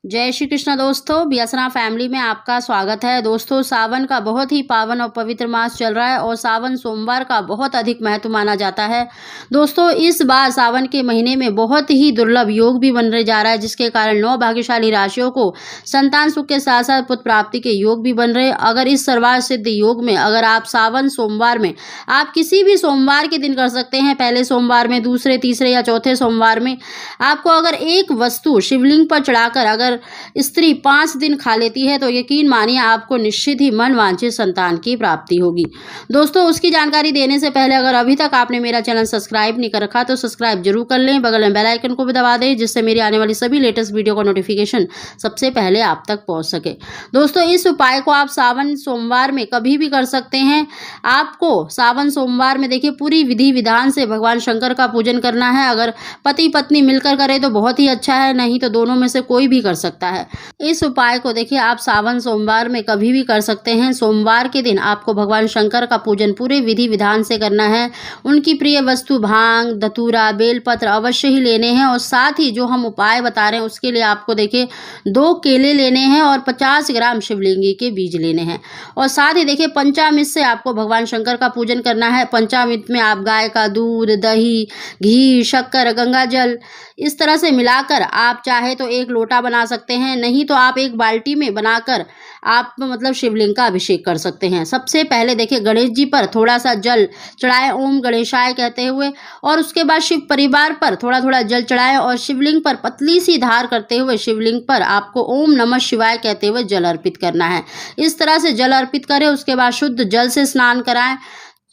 जय श्री कृष्ण दोस्तों, व्यसना फैमिली में आपका स्वागत है। दोस्तों, सावन का बहुत ही पावन और पवित्र मास चल रहा है और सावन सोमवार का बहुत अधिक महत्व माना जाता है। दोस्तों, इस बार सावन के महीने में बहुत ही दुर्लभ योग भी बनने जा रहा है, जिसके कारण 9 भाग्यशाली राशियों को संतान सुख के साथ साथ पुत्र प्राप्ति के योग भी बन रहे हैं। अगर इस सर्वार्थ सिद्ध योग में अगर आप सावन सोमवार में आप किसी भी सोमवार के दिन कर सकते हैं, पहले सोमवार में, दूसरे, तीसरे या चौथे सोमवार में आपको अगर एक वस्तु शिवलिंग पर चढ़ाकर अगर स्त्री 5 दिन खा लेती है तो यकीन मानिए आपको निश्चित ही मन वांछित संतान की प्राप्ति होगी। दोस्तों, उसकी जानकारी देने से पहले अगर अभी तक आपने मेरा चैनल सब्सक्राइब नहीं कर रखा तो सब्सक्राइब जरूर कर लें, बगल में बेल आइकन को भी दबा दें, जिससे मेरी आने वाली सभी लेटेस्ट वीडियो का नोटिफिकेशन सबसे पहले आप तक पहुंच सके। दोस्तों, इस उपाय को आप सावन सोमवार में कभी भी कर सकते हैं। आपको सावन सोमवार में देखिए पूरी विधि विधान से भगवान शंकर का पूजन करना है। अगर पति पत्नी मिलकर करें तो बहुत ही अच्छा है, नहीं तो दोनों में से कोई भी कर सकता है। इस उपाय को देखिए आप सावन सोमवार में कभी भी कर सकते हैं। सोमवार के दिन आपको भगवान शंकर का पूजन पूरे विधि विधान से करना है। उनकी प्रिय वस्तु भांग, धतूरा, बेलपत्र अवश्य ही लेने हैं और साथ ही जो हम उपाय बता रहे हैं उसके लिए आपको देखिए 2 केले लेने हैं और 50 ग्राम शिवलिंगी के बीज लेने हैं। और साथ ही देखिए पंचामृत से आपको भगवान शंकर का पूजन करना है। पंचामृत में आप गाय का दूध, दही, घी, शक्कर, गंगा जल इस तरह से मिलाकर आप चाहे तो 1 लोटा बना सकते हैं, नहीं तो आप 1 बाल्टी में बनाकर आप शिवलिंग का अभिषेक कर सकते हैं। सबसे पहले देखिए गणेश जी पर थोड़ा सा जल चढ़ाएं ओम गणेशाय कहते हुए, और उसके बाद शिव परिवार पर थोड़ा थोड़ा जल चढ़ाएं और शिवलिंग पर पतली सी धार करते हुए शिवलिंग पर आपको ओम नमः शिवाय कहते हुए जल अर्पित करना है। इस तरह से जल अर्पित करें, उसके बाद शुद्ध जल से स्नान कराएं,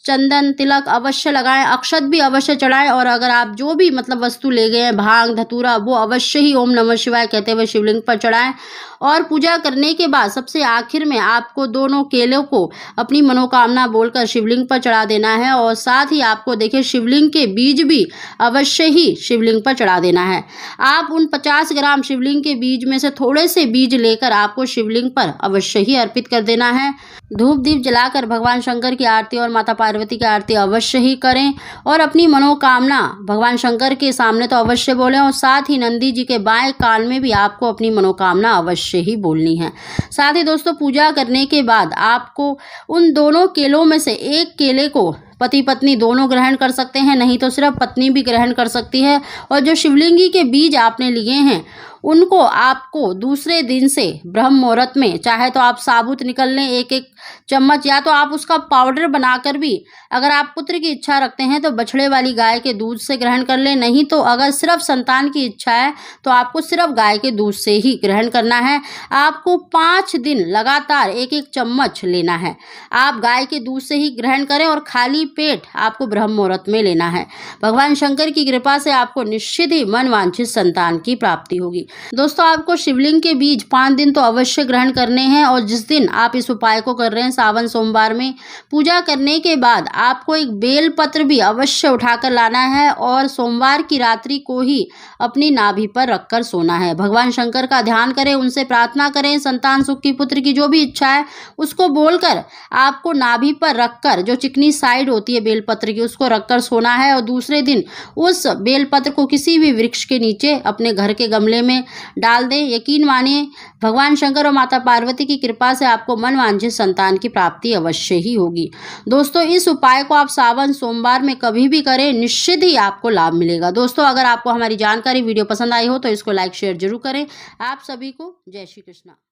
चंदन तिलक अवश्य लगाएं, अक्षत भी अवश्य चढ़ाएं और अगर आप जो भी वस्तु ले गए हैं भांग धतूरा वो अवश्य ही ओम नमः शिवाय कहते हुए शिवलिंग पर चढ़ाएं। और पूजा करने के बाद सबसे आखिर में आपको दोनों केलों को अपनी मनोकामना बोलकर शिवलिंग पर चढ़ा देना है और साथ ही आपको देखिए शिवलिंग के बीज भी अवश्य ही शिवलिंग पर चढ़ा देना है। आप उन 50 ग्राम शिवलिंग के बीज में से थोड़े से बीज लेकर आपको शिवलिंग पर अवश्य ही अर्पित कर देना है। धूप दीप जलाकर भगवान शंकर की आरती और माता पार्वती की आरती अवश्य ही करें और अपनी मनोकामना भगवान शंकर के सामने तो अवश्य बोलें और साथ ही नंदी जी के बाएं कान में भी आपको अपनी मनोकामना अवश्य ही बोलनी है। साथ ही दोस्तों, पूजा करने के बाद आपको उन दोनों केलों में से 1 केले को पति पत्नी दोनों ग्रहण कर सकते हैं, नहीं तो सिर्फ पत्नी भी ग्रहण कर सकती है। और जो शिवलिंगी के बीज आपने लिए हैं उनको आपको दूसरे दिन से ब्रह्म मुहूर्त में चाहे तो आप साबुत निकल लें 1-1 चम्मच, या तो आप उसका पाउडर बनाकर भी अगर आप पुत्र की इच्छा रखते हैं तो बछड़े वाली गाय के दूध से ग्रहण कर लें, नहीं तो अगर सिर्फ संतान की इच्छा है तो आपको सिर्फ गाय के दूध से ही ग्रहण करना है। आपको 5 दिन लगातार 1-1 चम्मच लेना है। आप गाय के दूध से ही ग्रहण करें और खाली पेट आपको ब्रह्म मुहूर्त में लेना है। भगवान शंकर की कृपा से आपको निश्चित ही मन वांछित संतान की प्राप्ति होगी। दोस्तों, आपको शिवलिंग के बीज 5 दिन तो अवश्य ग्रहण करने हैं और जिस दिन आप इस उपाय को कर रहे हैं सावन सोमवार में, पूजा करने के बाद आपको 1 बेल पत्र भी अवश्य उठाकर लाना है और सोमवार की रात्रि को ही अपनी नाभि पर रखकर सोना है। भगवान शंकर का ध्यान करें, उनसे प्रार्थना करें, संतान सुख की, पुत्र की जो भी इच्छा है उसको बोलकर आपको नाभि पर रखकर जो चिकनी साइड होती है बेलपत्र की उसको रखकर सोना है और दूसरे दिन उस बेलपत्र को किसी भी वृक्ष के नीचे अपने घर के गमले में डाल दें। यकीन मानिए भगवान शंकर और माता पार्वती की कृपा से आपको मन वांछित संतान की प्राप्ति अवश्य ही होगी। दोस्तों, इस उपाय को आप सावन सोमवार में कभी भी करें, निश्चित ही आपको लाभ मिलेगा। दोस्तों, अगर आपको हमारी जानकारी वीडियो पसंद आई हो तो इसको लाइक शेयर जरूर करें। आप सभी को जय श्री कृष्ण।